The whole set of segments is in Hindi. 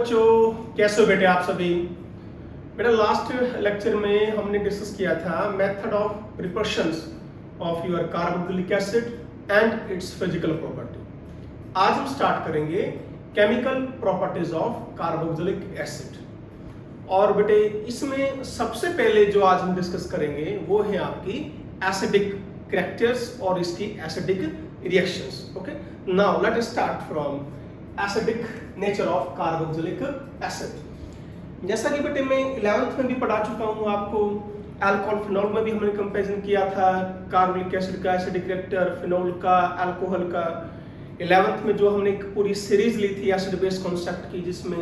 बच्चों, कैसे हो बेटे आप सभी। बेटा लास्ट लेक्चर में हमने डिस्कस किया था method of preparations of your carboxylic acid and it's physical property. आज हम स्टार्ट करेंगे chemical properties of carboxylic acid. और बेटे इसमें सबसे पहले जो आज हम डिस्कस करेंगे वो है आपकी एसिडिक कैरेक्टर्स और इसकी acidic reactions. Okay, now let us start from acidic nature of carboxylic acid. जैसा कि बेटे मैं 11th में भी पढ़ा चुका हूँ आपको, अल्कोहल फिनोल में भी हमने कंपैरिजन किया था कार्बोक्सिलिक एसिड का एसिडिक कैरेक्टर, फिनोल का, अल्कोहल का। 11th में जो हमने एक पूरी सीरीज ली थी एसिड बेस कॉन्सेप्ट की, जिसमें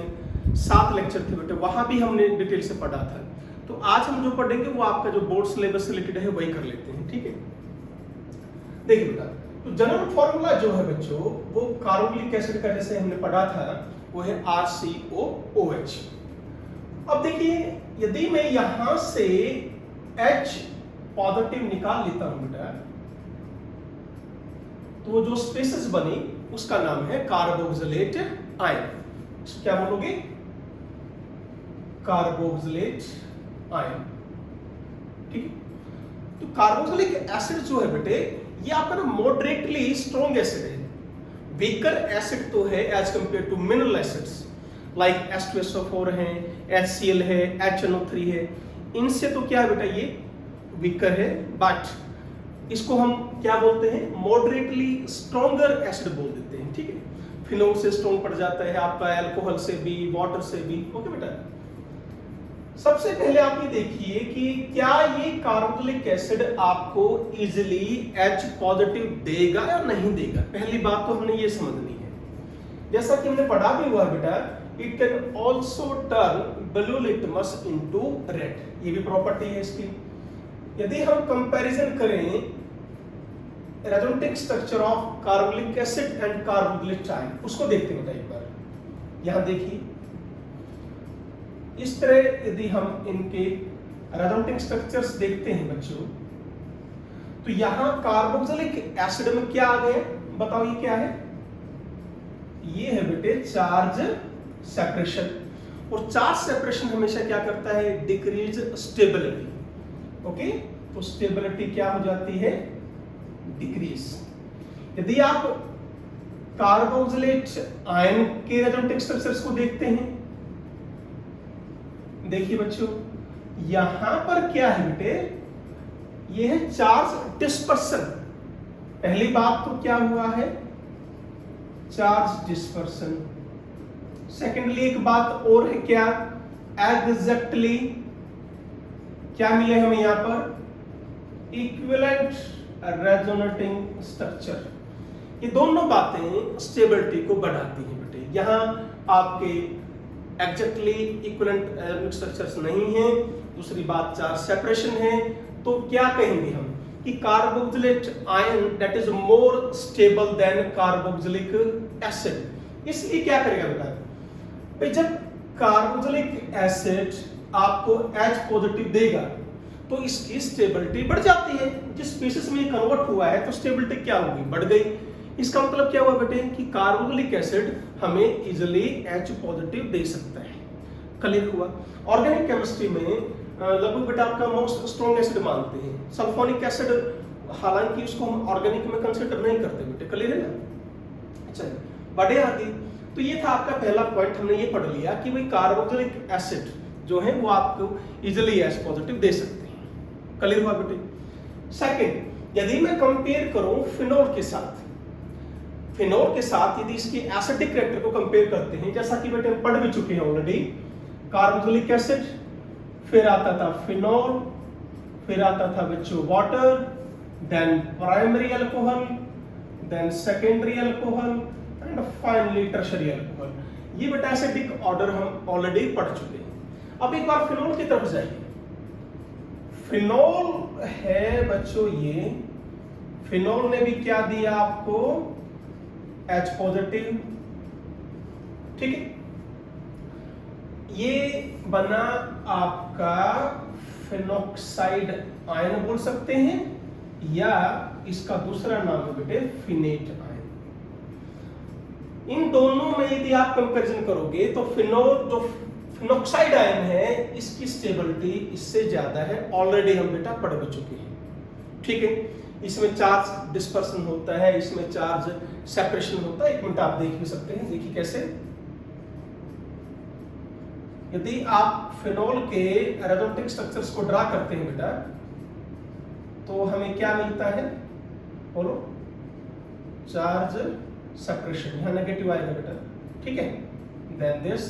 7 लेक्चर थे बेटे, वहां भी हमने डिटेल से पढ़ा था। तो आज हम जो पढ़ेंगे वो आपका जो बोर्ड सिलेबस से रिलेटेड है वही कर लेते हैं, ठीक है। देखिए बेटा, तो जनरल फॉर्मूला जो है बच्चों वो कार्बोक्सिलिक एसिड का जैसे हमने पढ़ा था वो है RCOOH। अब देखिए, यदि मैं यहां से H पॉजिटिव निकाल लेता हूं बेटा, तो जो स्पेसिस बनी उसका नाम है कार्बोक्सिलेट आयन। क्या बोलोगे? कार्बोक्सिलेट आयन, ठीक है। तो कार्बोक्सिलिक एसिड जो है बेटे ये आपका ना मॉडरेटली स्ट्रॉन्ग एसिड है। वीकर एसिड तो है as compare to mineral acids like H2SO4 है, HCl है, HNO3 है। इनसे तो क्या है बेटा ये वीकर है, बट इसको हम क्या बोलते हैं, मॉडरेटली स्ट्रॉन्गर एसिड बोल देते हैं, ठीक है। फिनोल से स्ट्रॉन्ग पड़ जाता है आपका, अल्कोहल से भी, वाटर से भी। ओके बेटा, सबसे पहले आप ये देखिए कि क्या ये कार्बोक्सिलिक एसिड आपको इजीली H पॉजिटिव देगा या नहीं देगा। पहली बात तो हमने ये समझनी है, जैसा कि हमने पढ़ा भी हुआ है बेटा, it can also turn blue litmus into red. ये भी प्रॉपर्टी है इसकी। यदि हम कंपैरिजन करें resonating structure of carboxylic acid and carboxylic ion, उसको देखते हैं बेटा एक बार। यहां देखिए, इस तरह यदि हम इनके रेजोनेटिक स्ट्रक्चर्स देखते हैं बच्चों, तो यहां कार्बोक्सिलिक एसिड में क्या आ गया, बताओ ये क्या है? ये है बेटे चार्ज सेपरेशन। और चार्ज सेपरेशन हमेशा क्या करता है? Decrease stability. ओके, तो स्टेबिलिटी क्या हो जाती है? डिक्रीज। यदि आप कार्बोक्सिलेट आयन के रेजोनेटिक स्ट्रक्चर्स को देखते हैं, देखिए बच्चों यहां पर क्या है बेटे, ये है चार्ज डिस्पर्सन। पहली बात तो क्या हुआ है? Charge dispersion. सेकेंडली एक बात और है, क्या एग्जैक्टली क्या मिले हमें यहां पर? Equivalent resonating structure. ये दोनों बातें स्टेबिलिटी को बढ़ाती हैं बेटे। यहां आपके एग्जैक्टली इक्विवेलेंट स्ट्रक्चर्स नहीं है। दूसरी बात चार्ज सेपरेशन है। तो क्या कहेंगे हम कि carboxylate ion that is more stable then carboxylic acid. इसलिए क्या करेगा बेटा, भाई जब कार्बोक्सिलिक एसिड आपको H पॉजिटिव देगा तो इसकी स्टेबिलिटी बढ़ जाती है। जिस स्पीशीज में कन्वर्ट हुआ है तो स्टेबिलिटी क्या होगी? बढ़ गई। इसका मतलब क्या हुआ बेटे कि कार्बोक्सिलिक एसिड हमें इजीली H पॉजिटिव दे सकता है। क्लियर हुआ? ऑर्गेनिक केमिस्ट्री में लगभग बेटा आपका मोस्ट स्ट्रॉन्ग एसिड मानते हैं सल्फोनिक एसिड, हालांकि उसको हम ऑर्गेनिक में कंसीडर नहीं करते बेटे। क्लियर है ना? चलिए बढ़े आगे। तो ये था आपका पहला पॉइंट, हमने ये पढ़ लिया कि भाई कार्बोक्सिलिक एसिड जो है वो आपको इजीली H पॉजिटिव दे सकते हैं। क्लियर हुआ बेटे? सेकंड, यदि मैं कंपेयर करूं फिनोल के साथ, फिनोल के साथ यदि इसकी एसिडिक कैरेक्टर को कंपेयर करते हैं, जैसा कि बेटे हम पढ़ भी चुके हैं ऑलरेडी, कार्बोक्सिलिक एसिड, फिर आता था फिनोल, फिर आता था बच्चों water, then primary alcohol, then secondary alcohol and finally tertiary alcohol. ये बेटा एसिडिक ऑर्डर हम ऑलरेडी पढ़ चुके हैं। अब एक बार फिनोल की तरफ जाइए। फिनोल है बच्चों, ये फिनोल ने भी क्या दिया आपको? H पॉजिटिव, ठीक है। ये बना आपका फिनोक्साइड आयन बोल सकते हैं, या इसका दूसरा नाम है बेटे फिनेट आयन। इन दोनों में यदि आप कंपैरिजन करोगे तो फिनोल जो फिनोक्साइड आयन है इसकी स्टेबिलिटी इससे ज्यादा है, ऑलरेडी हम बेटा पढ़ भी चुके हैं। ठीक है, इसमें चार्ज डिस्पर्सन होता है, इसमें चार्ज सेपरेशन होता है। एक मिनट आप देख भी सकते हैं, देखिए कैसे। यदि आप फिनोल के एरोमेटिक स्ट्रक्चर्स को ड्रा करते हैं बेटा तो हमें क्या मिलता है, बोलो, चार्ज सेपरेशन, यहां नेगेटिव आएगा बेटा। ठीक है, देन दिस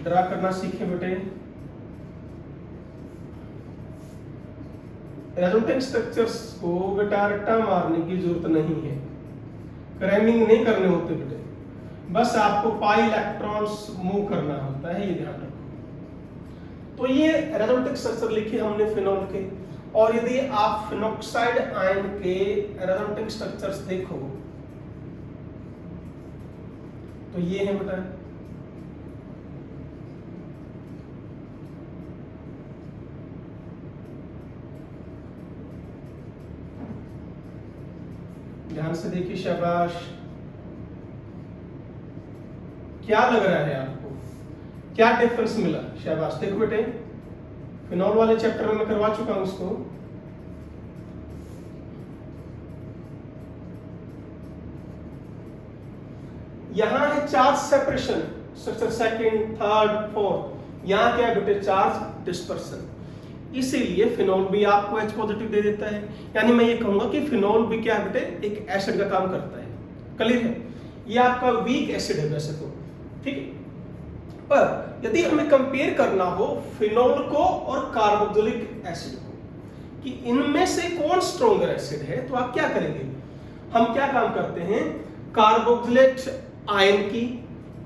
ड्रा करना सीखे बेटे। एरोमेटिक स्ट्रक्चर्स को बेटा रट्टा मारने की जरूरत नहीं है, क्रैमिंग नहीं करने होते बेटे, बस आपको पाई इलेक्ट्रॉन्स मूव करना होता है, ये ध्यान रखो। तो ये एरोमेटिक स्ट्रक्चर लिखे हमने फिनोल के, और यदि आप फिनोक्साइड आयन के एरोमेटिक स्ट्रक्चर्स देखो तो ये है बेटा। ध्यान से देखिए, शाबाश। क्या लग रहा है आपको, क्या डिफरेंस मिला? शाबाश, देखो बेटे, फिनोल वाले चैप्टर में मैं करवा चुका हूं उसको। यहां है charge separation, structure second, third, fourth. यहां क्या है बेटे, चार्ज डिस्पर्सन। इसीलिए फिनोल भी आपको H पॉजिटिव दे देता है। यानी मैं ये कहूंगा कि फिनोल भी क्या है बेटे, एक एसिड का काम करता है। क्लियर है? ये आपका वीक एसिड है वैसे तो, ठीक है। पर यदि हमें कंपेयर करना हो फिनोल को और कार्बोक्सिलिक एसिड को कि इनमें से कौन स्ट्रॉन्गर एसिड है, तो आप क्या करेंगे, हम क्या काम करते हैं, कार्बोक्सिलेट आयन की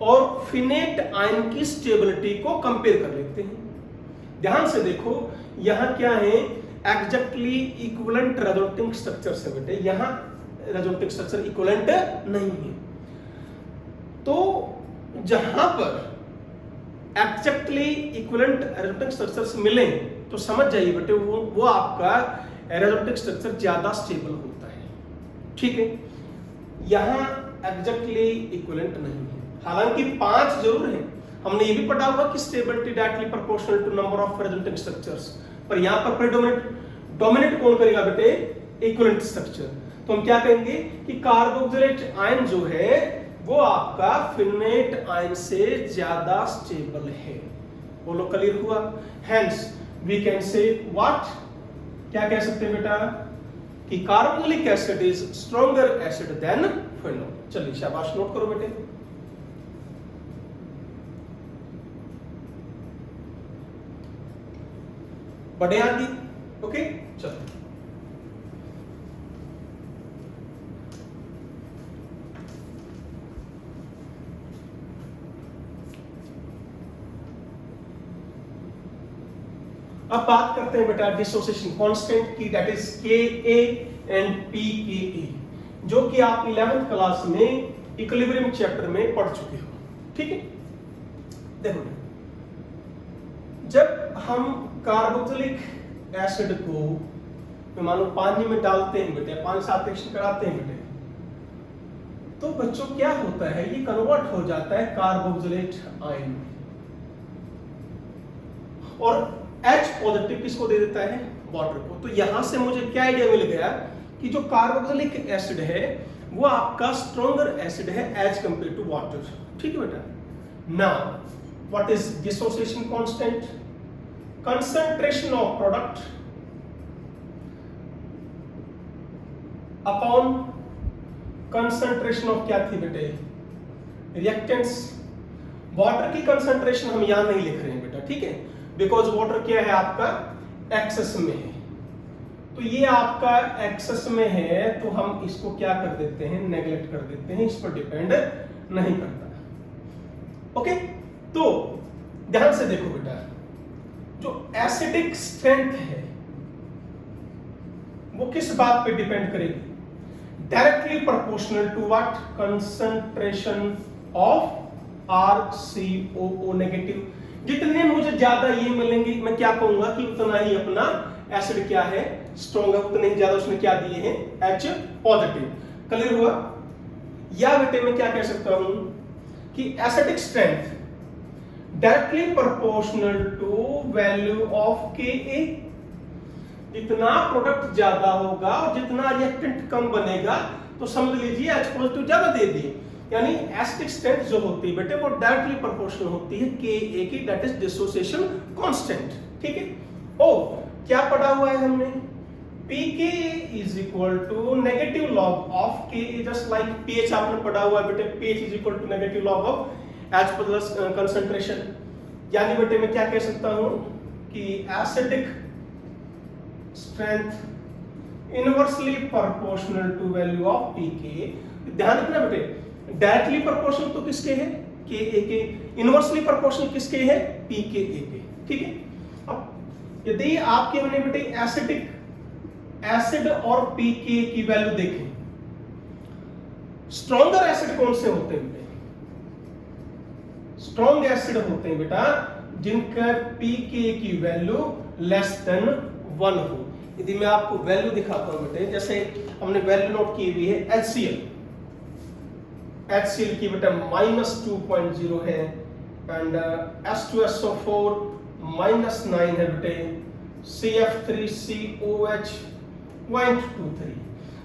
और फिनेट आयन की स्टेबिलिटी को कंपेयर कर लेते हैं। ध्यान से देखो, यहां क्या है, एग्जैक्टली इक्विवेलेंट रेजोनेटिंग स्ट्रक्चर है बेटे, यहां रेजोनेटिंग स्ट्रक्चर इक्विवेलेंट नहीं है। तो जहां पर एग्जैक्टली इक्विवेलेंट रेजोनेटिंग स्ट्रक्चर्स मिले तो समझ जाइए बेटे वो आपका रेजोनेटिंग स्ट्रक्चर ज्यादा स्टेबल होता है। ठीक है, यहां एग्जैक्टली इक्विवेलेंट नहीं है, हालांकि 5 जरूर है। हमने ये भी पढ़ा होगा कि stability directly proportional to number of resonating structures, पर यहां पर प्रेडोमिनेट डोमिनेट कौन करेगा बेटे, इक्विवेलेंट स्ट्रक्चर। तो हम क्या कहेंगे कि कार्बोक्सिलेट आयन जो है वो आपका फिनेट आयन से ज्यादा स्टेबल है। बोलो, क्लियर हुआ? Hence we can say what, क्या कह सकते हैं बेटा, कि carboxylic acid is stronger acid than phenol. चलिए शाबाश, नोट करो बेटे। बढ़े आगे, ओके, चलो। अब बात करते हैं बेटा डिसोसिएशन कांस्टेंट की, that is Ka and pKa, जो कि आप 11th क्लास में इक्विलिब्रियम चैप्टर में पढ़ चुके हो। ठीक है, देखो जब हम कार्बोक्सिलिक एसिड को मान लो पानी में डालते हैं बेटे, पानी से रिएक्शन कराते हैं बेटे, तो बच्चों क्या होता है, ये कन्वर्ट हो जाता है कार्बोक्सिलेट आयन में, और H पॉजिटिव किसको दे देता है, वाटर को। तो यहां से मुझे क्या आइडिया मिल गया कि जो कार्बोक्सिलिक एसिड है वो आपका स्ट्रॉन्गर एसिड है एज कंपेयर टू वाटर। ठीक है बेटा। Now what is dissociation constant, concentration of product upon concentration of क्या थी बेटे, रिएक्टेंट्स। वाटर की कंसंट्रेशन हम यहां नहीं लिख रहे हैं बेटा, ठीक है, बिकॉज वाटर क्या है आपका एक्सेस में है, तो ये आपका एक्सेस में है, तो हम इसको क्या कर देते हैं, नेग्लेक्ट कर देते हैं, इस पर डिपेंड नहीं करता। ओके, तो ध्यान से देखो बेटा, जो एसिडिक स्ट्रेंथ है वो किस बात पे डिपेंड करेगी, directly proportional to what, concentration of RCOO negative. जितने मुझे ज्यादा ये मिलेंगे, मैं क्या कहूंगा कि उतना ही अपना एसिड क्या है, स्ट्रॉन्ग है उतने ही ज्यादा उसने क्या दिए हैं, H पॉजिटिव। क्लियर हुआ? या बेटे मैं क्या कह सकता हूं कि acidic strength directly proportional to value of Ka। जितना प्रोडक्ट ज्यादा होगा और जितना रिएक्टेंट कम बनेगा तो समझ लीजिए H पॉजिटिव ज्यादा दे दिए, यानी एसिडिक स्ट्रेंथ जो होती है बेटे वो डायरेक्टली प्रोपोर्शनल होती है Ka की, दैट इज डिसोसिएशन कांस्टेंट। ठीक है? ओ क्या पढ़ा हुआ है हमने, pK is equal to negative log of Ka, just like pH आपने पढ़ा हुआ है बेटे, pH is equal to negative log of H plus concentration। यानी बेटे मैं क्या कह सकता हूं कि acidic strength inversely proportional to value of pK। ध्यान रखना बेटे, डायरेक्टली प्रोपोर्शनल तो किसके है, Ka के, इनवर्सली प्रोपोर्शनल किसके है, pKa के। ठीक है? अब यदि आपके हमने बेटे एसिडिक एसिड और pK की वैल्यू देखें, स्ट्रॉन्गर एसिड कौन से होते हैं बेटे, स्ट्रॉन्ग एसिड होते हैं बेटा जिनका pK की वैल्यू लेस देन 1 हो। यदि मैं आपको वैल्यू दिखाता हूं बेटे, जैसे हमने वैल्यू नोट की हुई है HCl की बेटा -2.0 है एंड H2SO4 -9 है बेटे, CF3COH 0.23।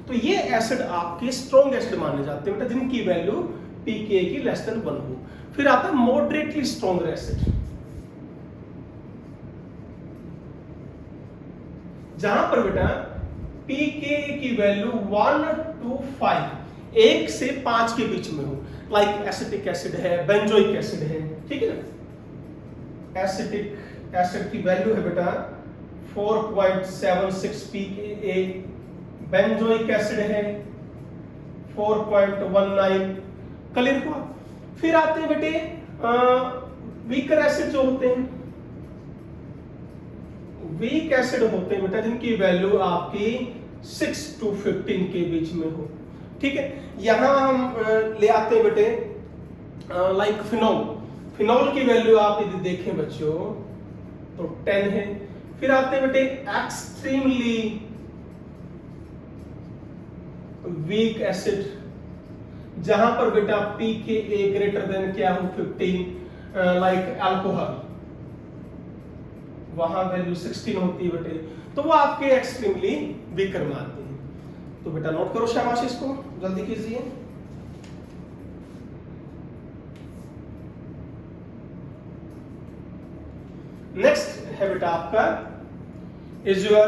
तो ये एसिड आपके स्ट्रॉन्ग एसिड माने जाते हैं बेटा जिनकी वैल्यू pK की लेस देन 1 हो। फिर आता है मॉडरेटली स्ट्रॉन्गर एसिड, जहां पर बेटा pK की वैल्यू 1 to 5, 1 से 5 के बीच में हो, लाइक एसिटिक एसिड है, बेंजोइक एसिड है। ठीक है ना? एसिटिक एसिड की वैल्यू है बेटा 4.76 pKa, बेंजोइक एसिड है 4.19। क्लियर हुआ? फिर आते हैं बेटे वीकर एसिड जो होते हैं, वीक एसिड होते हैं बेटा जिनकी वैल्यू आपकी 6 to 15 के बीच में हो। ठीक है? यहां हम ले आते हैं बेटे लाइक फिनॉल, फिनॉल की वैल्यू आप यदि देखें बच्चों तो 10 है। फिर आते हैं बेटे एक्सट्रीमली वीक एसिड, जहां पर बेटा pKa ग्रेटर देन क्या हो 15, लाइक अल्कोहल, वहां वैल्यू 16 होती है बेटे, तो वो आपके एक्सट्रीमली वीकर मानते हैं। तो बेटा नोट करो शाबाश, इसको जल्दी कीजिए। नेक्स्ट है बेटा आपका is your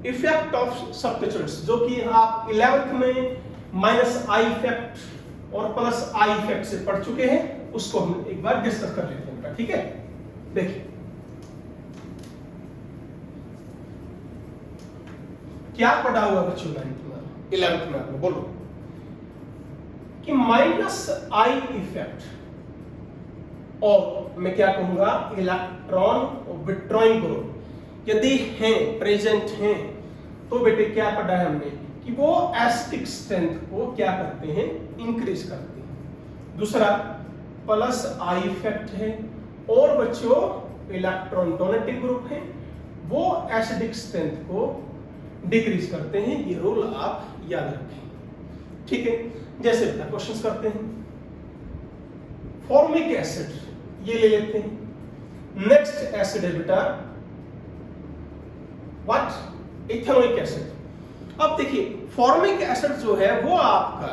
effect of substituents, जो कि आप 11th में माइनस आई इफेक्ट और प्लस आई इफेक्ट से पढ़ चुके हैं, उसको हम एक बार डिस्कस कर लेते हैं बेटा। ठीक है? देखिए क्या पढ़ा हुआ बच्चों 11th में आपने, बोलो कि माइनस आई इफेक्ट, और मैं क्या कहूंगा इलेक्ट्रॉन विथड्रॉइंग ग्रुप यदि हैं, प्रेजेंट हैं, तो बेटे क्या पढ़ा है हमने कि वो एसिडिक स्ट्रेंथ को क्या करते हैं, इंक्रीज करते हैं। दूसरा प्लस आई इफेक्ट है, और बच्चों इलेक्ट्रॉन डोनेटिंग ग्रुप है, वो एसिडिक स्ट्रेंथ को डिक्रीज करते हैं। ये रूल आप याद रखें। ठीक है? जैसे बेटा क्वेश्चंस करते हैं, फॉर्मिक एसिड ये ले लेते हैं। नेक्स्ट एसिड है बेटा व्हाट, इथेनोइक एसिड। अब देखिए फॉर्मिक एसिड जो है वो आपका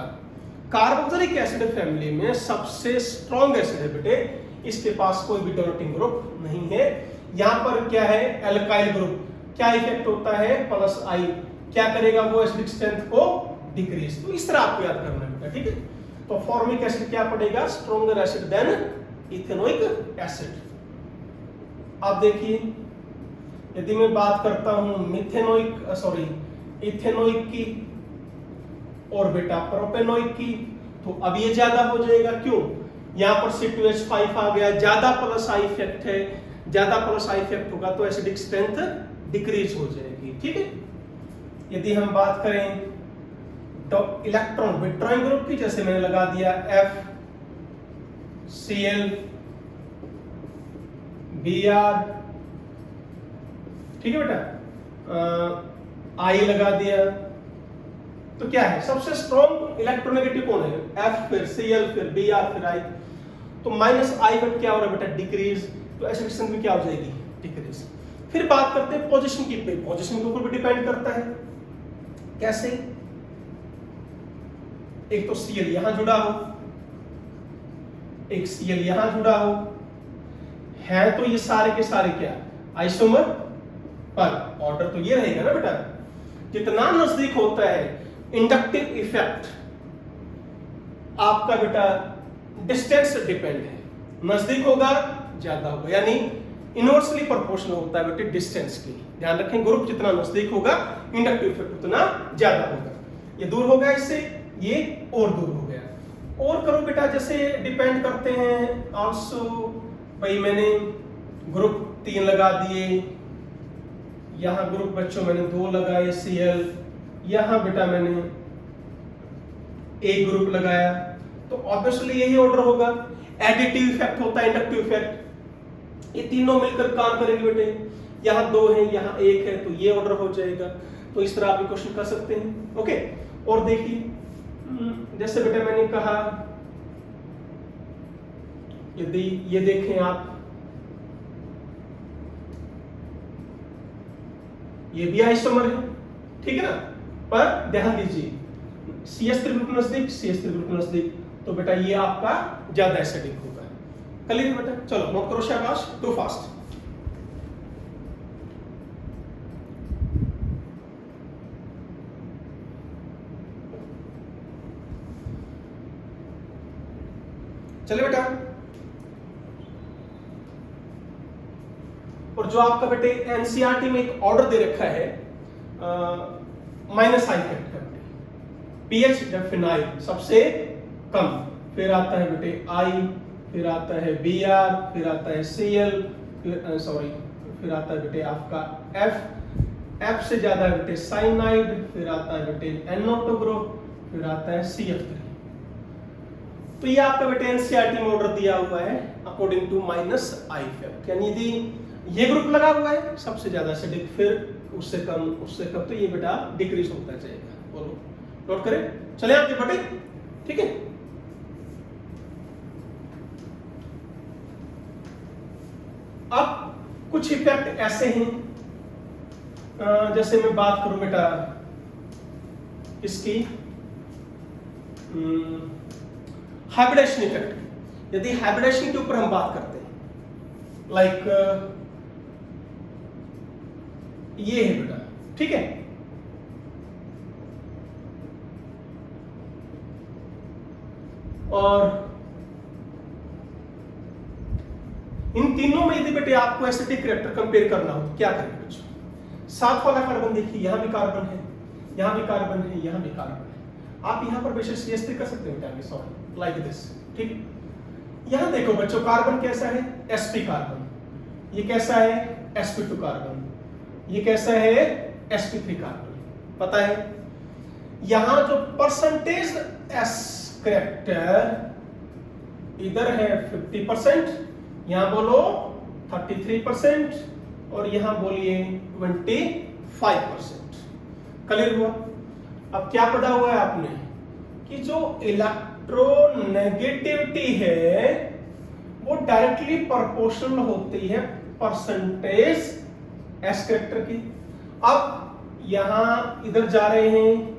कार्बोक्सिलिक एसिड फैमिली में सबसे स्ट्रॉन्ग एसिड है बेटे, इसके पास कोई भी डोनेटिंग ग्रुप नहीं है। यहां पर क्या है, एल्काइल ग्रुप, क्या इफेक्ट होता है, प्लस आई, क्या करेगा वो एसिडिक स्ट्रेंथ को डिक्रीज। तो इस तरह आपको याद करना है बेटा। ठीक है? तो फॉर्मिक एसिड क्या पड़ेगा, stronger acid than ethanoic acid. अब देखिए यदि मैं बात करता हूं इथेनोइक की और बेटा प्रोपेनोइक की, तो अब ये ज्यादा हो जाएगा। क्यों? यहां पर C2H5 आ गया, ज्यादा प्लस आई इफेक्ट है, ज्यादा प्लस आई इफेक्ट होगा तो एसिडिक स्ट्रेंथ डिक्रीज हो जाएगी। ठीक है? यदि हम बात करें तो इलेक्ट्रॉन विथड्रॉइंग ग्रुप की, जैसे मैंने लगा दिया FCl Br, ठीक है बेटा, आई लगा दिया, तो क्या है सबसे स्ट्रॉन्ग इलेक्ट्रोनेगेटिव कौन है, एफ, फिर Cl, फिर Br, फिर I, तो माइनस आई बट क्या हो रहा है बेटा, डिक्रीज, तो एसिडिक में क्या हो जाएगी, डिक्रीज। फिर बात करते हैं पोजीशन की, पोजीशन के ऊपर भी डिपेंड करता है, कैसे, एक तो Cl यहां जुड़ा हो, एक Cl यहां जुड़ा हो, है तो ये सारे के सारे क्या आइसोमर, पर ऑर्डर तो ये रहेगा ना बेटा, जितना नजदीक होता है इंडक्टिव इफेक्ट आपका बेटा डिस्टेंस से डिपेंड है, नजदीक होगा ज्यादा होगा, यानी इनवर्सली प्रोपोर्शनल होता है बेटे डिस्टेंस की, ध्यान रखें, ग्रुप जितना नजदीक होगा इंडक्टिव इफेक्ट उतना ज्यादा होगा। ये दूर हो गया इससे, ये और दूर हो गया, और करो बेटा, जैसे डिपेंड करते हैं आल्सो, भाई मैंने ग्रुप 3 लगा दिए, यहां ग्रुप बच्चों मैंने 2 लगाए Cl, यहां बेटा मैंने एक ग्रुप लगाया, तो ऑब्वियसली यही ऑर्डर होगा। एडिटिव इफेक्ट होता है, इंडक्टिव इफेक्ट, ये तीनों मिलकर काम करेंगे बेटे, यहां 2 है यहां 1 है, तो ये ऑर्डर हो जाएगा। तो इस तरह आप भी क्वेश्चन कर सकते हैं, ओके। और देखिए जैसे बेटा मैंने कहा, यदि ये देखें आप, ये भी आइसोमर है, ठीक है ना, पर ध्यान दीजिए CS त्रिभुज नजदीक, CS त्रिभुज नजदीक, तो बेटा ये आपका ज्यादा एसिडिक होगा। क्लियर बेटा, चलो नोट करो, शाबाश, टू फास्ट। चलिए बेटा, और जो आपका बेटे एनसीईआरटी में एक ऑर्डर दे रखा है माइनस आई इफेक्ट करके, पीएच फिनाइल सबसे कम, फिर आता है बेटे आई, फिर आता है Br, फिर आता है Cl, फिर आता है बेटे आपका F से ज्यादा है बेटे साइनाइड, फिर आता है बेटे NO2 ग्रुप, फिर आता है CF3। तो ये आपका बेटे एनसीईआरटी में ऑर्डर दिया हुआ है according to minus I effect, यानी यदि ये ग्रुप लगा हुआ है सबसे ज्यादा एसिडिक, फिर उससे कम, तो ये बेटा डिक्रीज होता जाएगा। बोलो, नोट करें, चले आगे बढ़े, ठीक है। अब कुछ इफेक्ट ऐसे हैं, जैसे मैं बात करूं बेटा इसकी हाइब्रिडेशन इफेक्ट, यदि हाइब्रिडेशन के ऊपर हम बात करते हैं, लाइक ये है बेटा, ठीक है, और इन तीनों में यदि बेटे आपको एसिडिक कैरेक्टर कंपेयर करना हो तो क्या करेंगे बच्चों, 7 वाला कार्बन देखिए, यहां भी कार्बन है, यहां भी कार्बन है, यहां भी कार्बन है, आप यहां पर बेशक CH3 कर सकते हैं बेटा, सॉरी लाइक दिस, ठीक। यहां देखो बच्चों, कार्बन कैसा है, sp कार्बन, ये कैसा है sp2 कार्बन, ये कैसा है sp3 कार्बन, पता है। यहां जो परसेंटेज s कैरेक्टर इधर है 50%, यहां बोलो 33%, और यहां बोलिए 25%। क्लियर हुआ। अब क्या पढ़ा हुआ है आपने कि जो इलेक्ट्रोनेगेटिविटी है वो डायरेक्टली प्रोपोर्शनल होती है परसेंटेज एस कैरेक्टर की। अब यहां इधर जा रहे हैं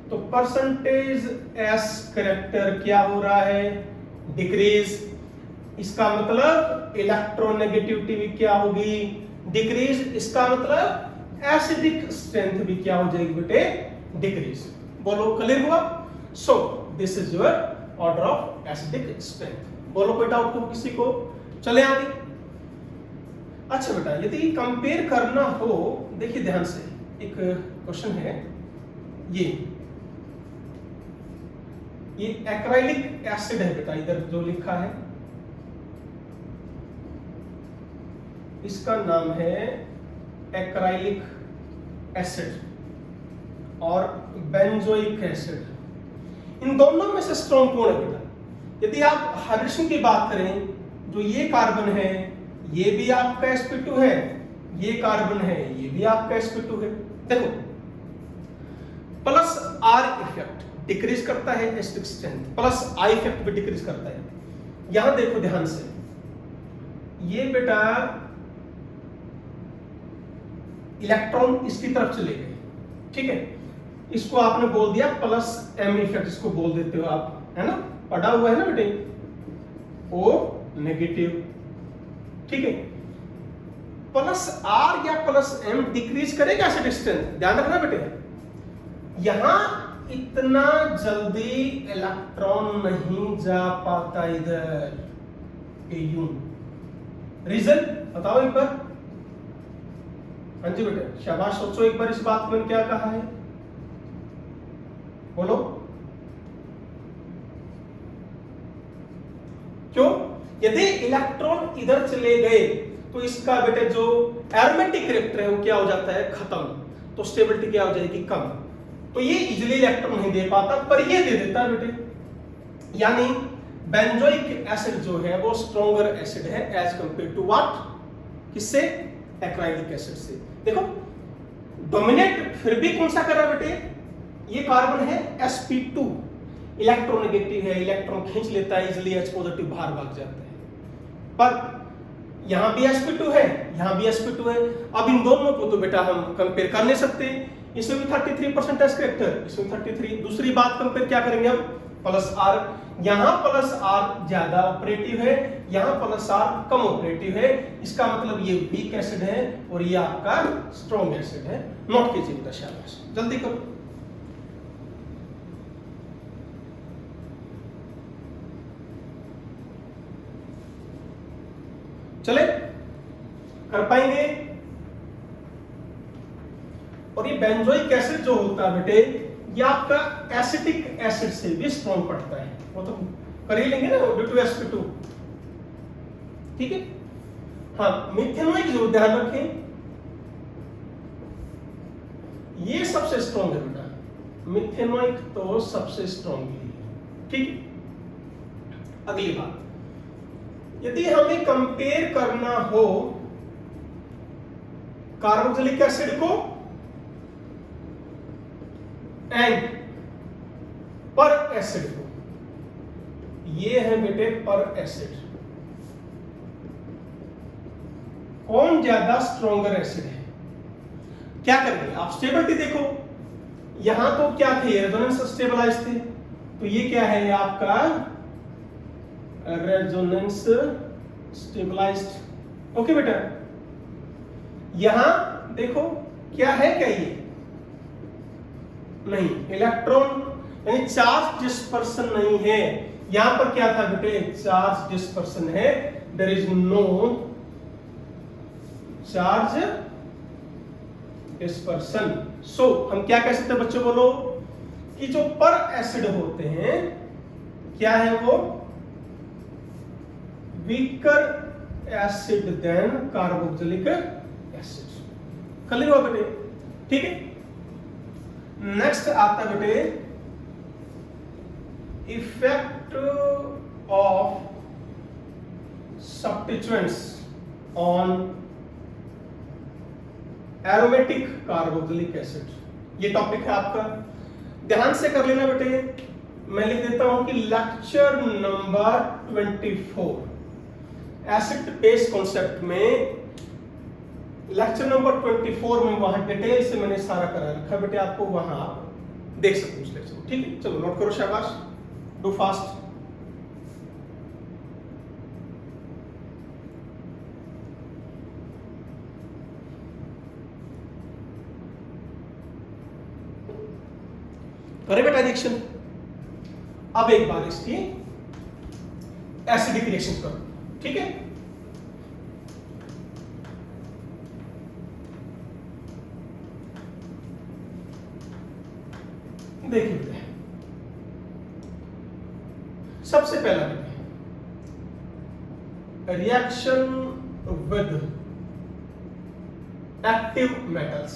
तो परसेंटेज एस कैरेक्टर क्या हो रहा है, डिक्रीज, इसका मतलब इलेक्ट्रोनेगेटिविटी भी क्या होगी, डिक्रीज, इसका मतलब एसिडिक स्ट्रेंथ भी क्या हो जाएगी बेटे, डिक्रीज। बोलो, क्लियर हुआ। So this is your order of acidic strength. बोलो, कोई डाउट हो किसी को, चले आगे। अच्छा बेटा, यदि कंपेयर करना हो, देखिए ध्यान से, एक क्वेश्चन है, ये एक्राइलिक एसिड है बेटा, इधर जो लिखा है इसका नाम है एक्राइलिक एसिड और बेंजोइक एसिड। इन दोनों में से स्ट्रॉन्ग कौन है बेटा? यदि आप हाइड्रोजन की बात करें, जो ये कार्बन है ये भी आपका sp2 है, ये कार्बन है ये भी आपका sp2 है। देखो प्लस आर इफेक्ट डिक्रीज करता है acidic strength, plus I effect भी डिक्रीज करता है। यहां देखो ध्यान से, ये बेटा इलेक्ट्रॉन इसकी तरफ चले गए, ठीक है, इसको आपने बोल दिया प्लस एम इफेक्ट, इसको बोल देते हो आप, है ना, पढ़ा हुआ है ना बेटे, ओ नेगेटिव, ठीक है। प्लस आर या प्लस एम डिक्रीज करेगा एसिडिक स्ट्रेंथ, ध्यान रखना बेटे। यहां इतना जल्दी इलेक्ट्रॉन नहीं जा पाता इधर, यूं। रीजन बताओ एक बार। हाँ जी बेटे, शाबाश, सोचो एक बार इस बात को मैंने क्या कहा है, बोलो। क्यों? यदि इलेक्ट्रॉन इधर चले गए तो इसका बेटे जो एरोमेटिक कैरेक्टर है वो क्या हो जाता है, खत्म, तो स्टेबिलिटी क्या हो जाएगी, कम। तो ये इजिली इलेक्ट्रॉन नहीं दे पाता, पर ये दे देता है बेटे। यानी बेंजोइक एसिड जो है वो स्ट्रॉन्गर एसिड है एज कंपेयर टू व्हाट, किससे, एक्राइलिक एसिड से। देखो डोमिनेट फिर भी कौन सा कर रहा है बेटे, ये कार्बन है sp2, इलेक्ट्रोनेगेटिव है, इलेक्ट्रॉन खींच लेता है इजिली, H पॉजिटिव बाहर भाग जाता है। पर यहां भी sp2 है, यहां भी sp2 है। अब इन दोनों को तो बेटा हम कंपेयर कर नहीं सकते, इसमें भी 33% एस कैरेक्टर, इसमें 33। दूसरी बात कंपेयर क्या करेंगे हम, प्लस आर, यहां प्लस आर ज्यादा ऑपरेटिव है, यहां प्लस आर कम ऑपरेटिव है, इसका मतलब ये वीक एसिड है और ये आपका स्ट्रॉन्ग एसिड है। नोट कीजिए बेटा, शाबाश, जल्दी करो। चले, कर पाएंगे। और ये बेंजोइक एसिड जो होता है बेटे, ये आपका एसिटिक एसिड से भी स्ट्रॉन्ग पड़ता है, वो तो कर ही लेंगे ना, ड्यू टू sp2, ठीक है। हाँ, मिथेनॉइक जरूर ध्यान रखें, ये सबसे स्ट्रॉन्ग है बेटा, मिथेनॉइक तो सबसे स्ट्रॉन्ग है, ठीक। अगली बात, यदि हमें कंपेयर करना हो कार्बोक्सिलिक एसिड को एंड पर एसिड को, ये है बेटे पर एसिड, कौन ज्यादा स्ट्रॉन्गर एसिड है, क्या करेंगे आप, स्टेबिलिटी देखो, यहां तो क्या थे, रेजोनेंस स्टेबलाइज थे, तो ये क्या है आपका रेजोनेंस स्टेबलाइज्ड, ओके बेटा। यहां देखो क्या है, क्या ये नहीं, इलेक्ट्रॉन यानी चार्ज डिस्पर्सन नहीं है, यहां पर क्या था बेटे, चार्ज डिस्पर्सन है, there is no charge dispersion. So हम क्या कह सकते हैं बच्चों, बोलो, कि जो पर एसिड होते हैं क्या है वो, weaker acid than carboxylic acid. Clear हुआ बेटे, ठीक है। नेक्स्ट आता है बेटे effect of substituents on aromatic carboxylic acid, ये टॉपिक है आपका, ध्यान से कर लेना बेटे। मैं लिख देता हूं कि lecture number 24 acid base concept में, लेक्चर नंबर 24 में वहां डिटेल से मैंने सारा करा रखा बेटे, आपको वहां आप देख सकते उस लेक्चर को, ठीक है। चलो नोट करो, शाबाश, डू फास्ट। करे बेटा रिएक्शन। अब एक बार इसकी एसिडिक रिएक्शन करो, ठीक है। देखिए सबसे पहला reaction with active metals,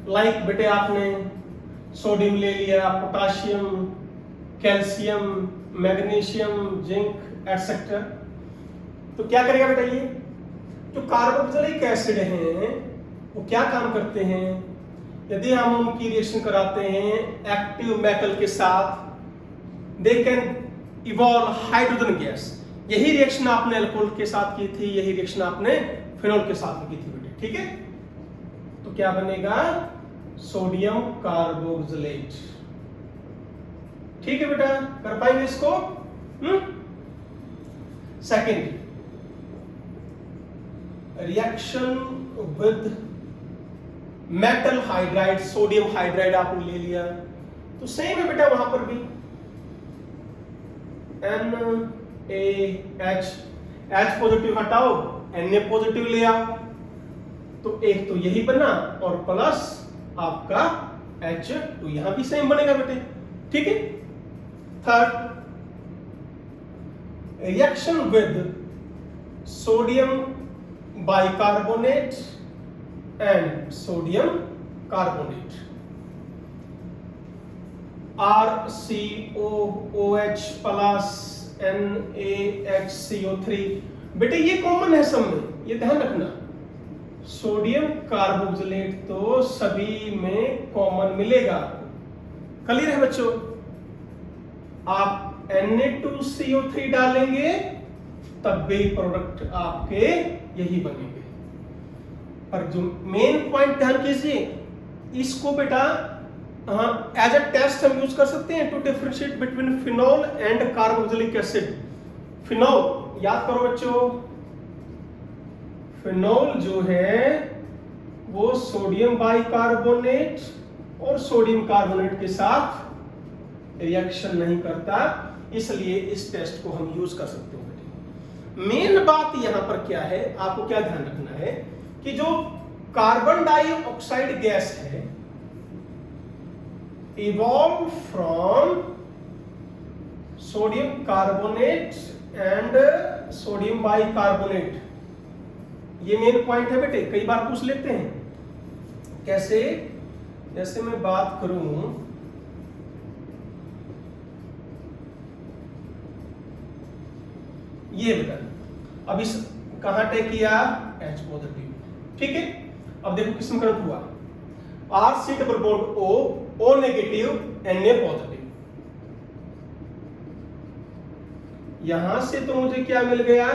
like बेटे आपने सोडियम ले लिया, potassium, calcium, magnesium, zinc etcetera. तो क्या करेगा बेटा, ये जो कार्बोक्सिलिक एसिड हैं वो क्या काम करते हैं, यदि हम उनकी रिएक्शन कराते हैं एक्टिव मेटल के साथ, they can evolve hydrogen gas. यही रिएक्शन आपने अल्कोहल के साथ की थी, यही रिएक्शन आपने फिनॉल के साथ की थी बेटे, ठीक है। तो क्या बनेगा, सोडियम कार्बोक्सिलेट, ठीक है बेटा, कर पाएंगे इसको। Second, reaction with metal hydride, sodium hydride आपने ले लिया, तो सेम है बेटा वहां पर भी, NaH, H पॉजिटिव हटाओ, Na पॉजिटिव ले आओ, तो एक तो यही बना और प्लस आपका H2, यहां भी सेम बनेगा बेटे, ठीक है। Third, reaction with sodium bicarbonate and sodium carbonate, RCOOH plus NaHCO3, बेटे ये कॉमन है सब में, ये ध्यान रखना। सोडियम कार्बोक्सिलेट तो सभी में कॉमन मिलेगा, क्लियर है बच्चों। आप Na2CO3 डालेंगे तब भी प्रोडक्ट आपके यही बनेंगे। पर जो मेन पॉइंट ध्यान कीजिए, इसको बेटा एज अ टेस्ट हम यूज कर सकते हैं to differentiate between phenol and carboxylic acid. Phenol याद करो बच्चों, फिनॉल जो है वो सोडियम बाइकार्बोनेट और सोडियम कार्बोनेट के साथ रिएक्शन नहीं करता, इसलिए इस टेस्ट को हम यूज कर सकते हैं। मेन बात यहां पर क्या है, आपको क्या ध्यान रखना है कि जो कार्बन डाइऑक्साइड गैस है evolve from sodium carbonate and sodium bicarbonate, ये मेन पॉइंट है बेटे, कई बार पूछ लेते हैं। कैसे, जैसे मैं बात करूं, ये बेटा अब इस कहां टेक किया, H पॉजिटिव, ठीक है। अब देखो किस में करंट हुआ, RC double bond O negative, Na positive. यहां से तो मुझे क्या मिल गया,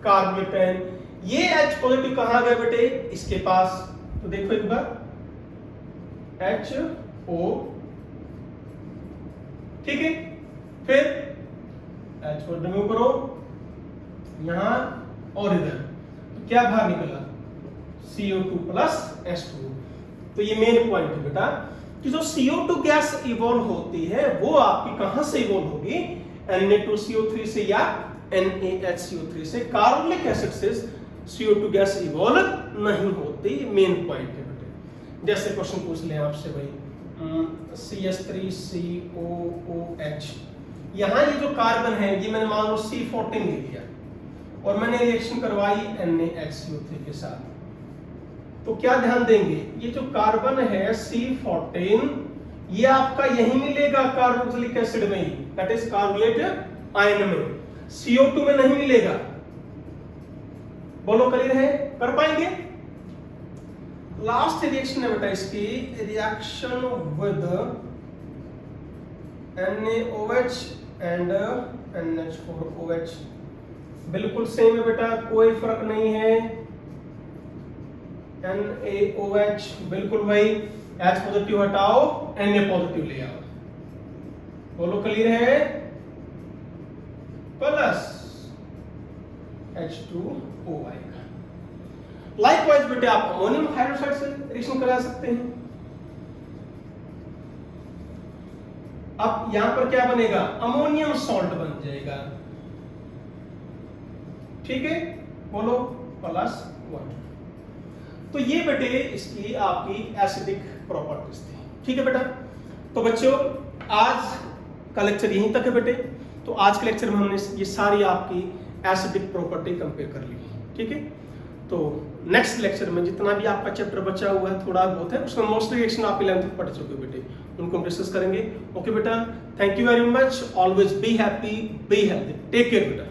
कार्बोकेटायन। ये H पॉजिटिव कहां गया बेटे, इसके पास, तो देखो एक बार HO, ठीक है। फिर H को रिमूव करो यहां और इधर, तो क्या बाहर निकला, CO2 प्लस H2। तो ये मेन पॉइंट है बेटा कि जो CO2 गैस इवॉल्व होती है वो आपकी कहां से इवॉल्व होगी, Na2CO3 से या NaHCO3 से। कार्बोनिक एसिड से CO2 गैस इवॉल्व नहीं होती, मेन पॉइंट है बेटे। जैसे क्वेश्चन पूछ ले आपसे भाई, CH3COOH, यहां ये जो कार्बन है ये मैंने मान लो C14 ले लिया और मैंने रिएक्शन करवाई NaHCO3 के साथ, तो क्या ध्यान देंगे, ये जो कार्बन है C14 ये आपका यही मिलेगा कार्बोक्सिलिक एसिड में ही, दैट इज कार्बोनेट आयन में, CO2 में नहीं मिलेगा। बोलो क्लियर है, कर पाएंगे। लास्ट रिएक्शन है बेटा इसकी, reaction with NaOH and NH4OH, बिल्कुल सेम है बेटा, कोई फर्क नहीं है। NaOH बिल्कुल वही, H पॉजिटिव हटाओ, Na पॉजिटिव ले आओ, बोलो क्लियर है, प्लस H2O आएगा। लाइकवाइज बेटे आप अमोनियम हाइड्रोक्साइड से रिएक्शन करा सकते हैं। अब यहां पर क्या बनेगा, अमोनियम सॉल्ट बन जाएगा, ठीक है, बोलो प्लस वाटर। तो ये बेटे इसकी आपकी एसिडिक प्रॉपर्टीज थी, ठीक है बेटा। तो बच्चों आज का लेक्चर यहीं तक है बेटे। तो आज के लेक्चर में हमने ये सारी आपकी एसिडिक प्रॉपर्टी कंपेयर कर ली, ठीक है। तो नेक्स्ट लेक्चर में जितना भी आपका चैप्टर बचा हुआ है थोड़ा बहुत है, उसका मोस्ट रिएक्शन आप 11th पढ़ चुके बेटे, उनको हम डिस्कस करेंगे। ओके बेटा, thank you very much, always be happy, be healthy, take care बेटा।